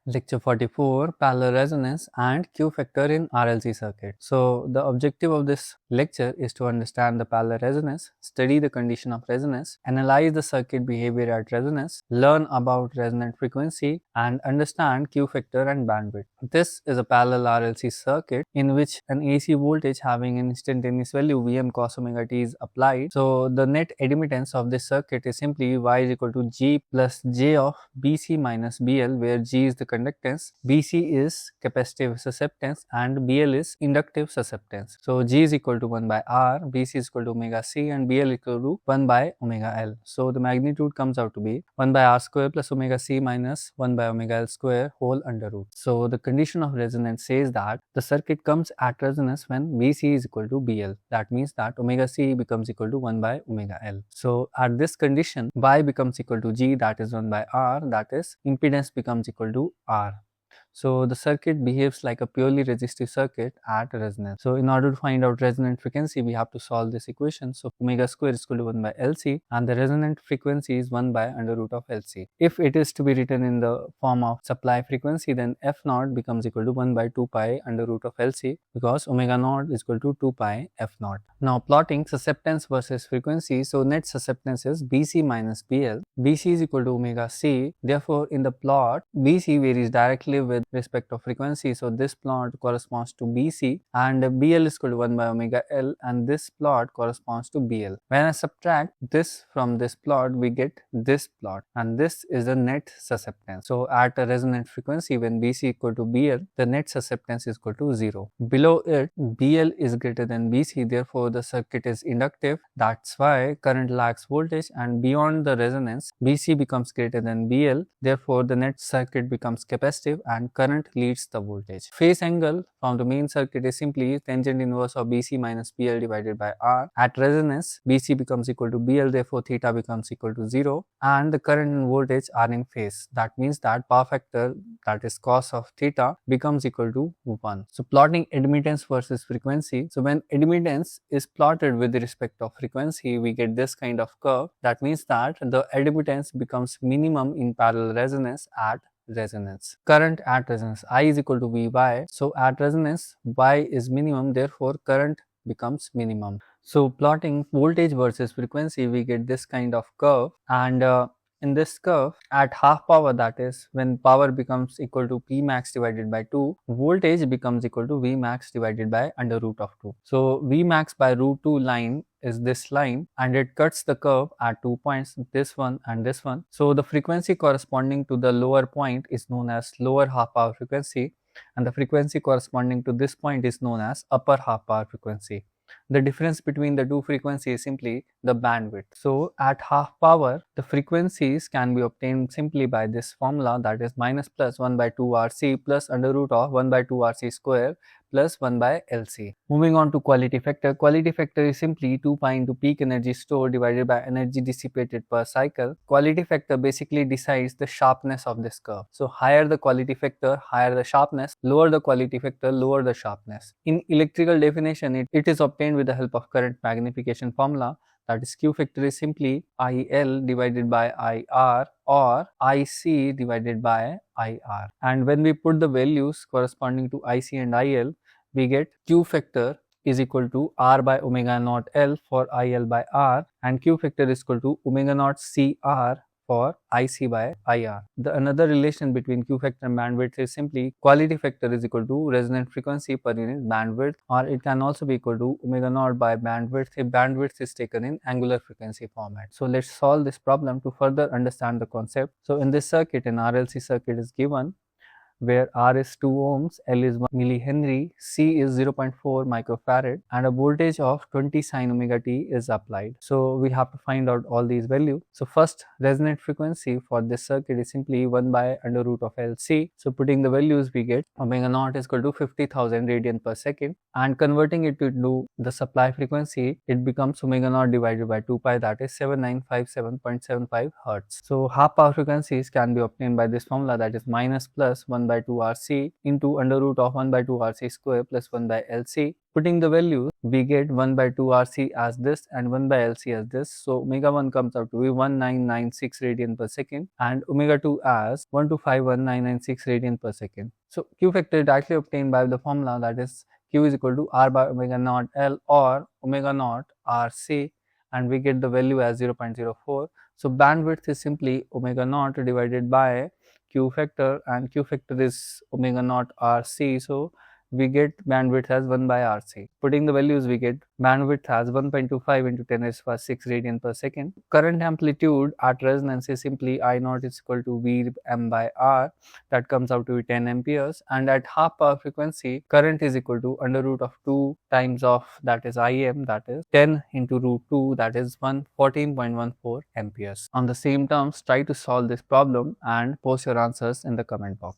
Lecture 44, Parallel Resonance and Q Factor in RLC circuit. So, the objective of this lecture is to understand the parallel resonance, study the condition of resonance, analyze the circuit behavior at resonance, learn about resonant frequency, and understand Q factor and bandwidth. This is a parallel RLC circuit in which an AC voltage having an instantaneous value Vm cos omega t is applied. So, the net admittance of this circuit is simply Y is equal to G plus J of BC minus BL, where G is the conductance, BC is capacitive susceptance, and BL is inductive susceptance. So, G is equal to 1 by R, BC is equal to omega C, and BL equal to 1 by omega L. So, the magnitude comes out to be 1 by R square plus omega C minus 1 by omega L square whole under root. So, the condition of resonance says that the circuit comes at resonance when BC is equal to BL. That means that omega C becomes equal to 1 by omega L. So, at this condition, Y becomes equal to G, that is 1 by R, that is impedance becomes equal to R. So, the circuit behaves like a purely resistive circuit at resonance. So, in order to find out resonant frequency, we have to solve this equation. So, omega square is equal to 1 by LC, and the resonant frequency is 1 by under root of LC. If it is to be written in the form of supply frequency, then F naught becomes equal to 1 by 2 pi under root of LC, because omega naught is equal to 2 pi F naught. Now, plotting susceptance versus frequency. So, net susceptance is BC minus BL. BC is equal to omega C. Therefore, in the plot, BC varies directly with respect of frequency. So, this plot corresponds to BC, and BL is equal to 1 by omega L, and this plot corresponds to BL. When I subtract this from this plot, we get this plot, and this is the net susceptance. So, at a resonant frequency, when BC equal to BL, the net susceptance is equal to 0. Below it, BL is greater than BC, therefore the circuit is inductive. That's why current lags voltage, and beyond the resonance, BC becomes greater than BL, therefore the net circuit becomes capacitive and current leads the voltage. Phase angle from the main circuit is simply tangent inverse of BC minus BL divided by R. At resonance, BC becomes equal to BL, therefore theta becomes equal to 0, and the current and voltage are in phase. That means that power factor, that is cos of theta, becomes equal to 1. So, plotting admittance versus frequency. So, when admittance is plotted with respect of frequency, we get this kind of curve. That means that the admittance becomes minimum in parallel resonance at resonance. Current at resonance, I is equal to Vy. So, at resonance, Y is minimum, therefore current becomes minimum. So, plotting voltage versus frequency, we get this kind of curve, and in this curve, at half power, that is when power becomes equal to P max divided by 2, voltage becomes equal to V max divided by under root of 2. So, V max by root 2 line is this line, and it cuts the curve at 2 points, this one and this one. So, the frequency corresponding to the lower point is known as lower half power frequency, and the frequency corresponding to this point is known as upper half power frequency. The difference between the two frequencies is simply the bandwidth. So, at half power, the frequencies can be obtained simply by this formula, that is minus plus 1 by 2 RC plus under root of 1 by 2 RC square plus 1 by LC. Moving on to quality factor. Quality factor is simply 2 pi into peak energy stored divided by energy dissipated per cycle. Quality factor basically decides the sharpness of this curve. So, higher the quality factor, higher the sharpness, lower the quality factor, lower the sharpness. In electrical definition, it is obtained with the help of current magnification formula, that is Q factor is simply IL divided by IR or IC divided by IR. And when we put the values corresponding to IC and IL, we get Q factor is equal to R by omega naught L for IL by R, and Q factor is equal to omega naught CR for IC by IR. The another relation between Q factor and bandwidth is simply quality factor is equal to resonant frequency per unit bandwidth, or it can also be equal to omega naught by bandwidth if bandwidth is taken in angular frequency format. So, let's solve this problem to further understand the concept. So, in this circuit, an RLC circuit is given where R is 2 ohms, L is 1 millihenry, C is 0.4 microfarad, and a voltage of 20 sin omega t is applied. So, we have to find out all these values. So, first resonant frequency for this circuit is simply 1 by under root of LC. So, putting the values, we get omega naught is equal to 50,000 radian per second, and converting it to the supply frequency, it becomes omega naught divided by 2 pi, that is 7957.75 hertz. So, half power frequencies can be obtained by this formula, that is minus plus 1 by by 2 RC into under root of 1 by 2 RC square plus 1 by LC. Putting the values, we get 1 by 2 RC as this and 1 by LC as this. So omega 1 comes out to be 1996 radian per second and omega 2 as 1251996 radian per second. So Q factor is directly obtained by the formula, that is Q is equal to R by omega naught L or omega naught RC, and we get the value as 0.04. So bandwidth is simply omega naught divided by Q factor, and Q factor is omega naught RC. So we get bandwidth as 1 by RC. Putting the values, we get bandwidth as 1.25 into 10 raised to 6 radian per second. Current amplitude at resonance is simply I naught is equal to V M by R, that comes out to be 10 amperes, and at half power frequency, current is equal to under root of 2 times of, that is Im, that is 10 into root 2, that is 14.14 amperes. On the same terms, try to solve this problem and post your answers in the comment box.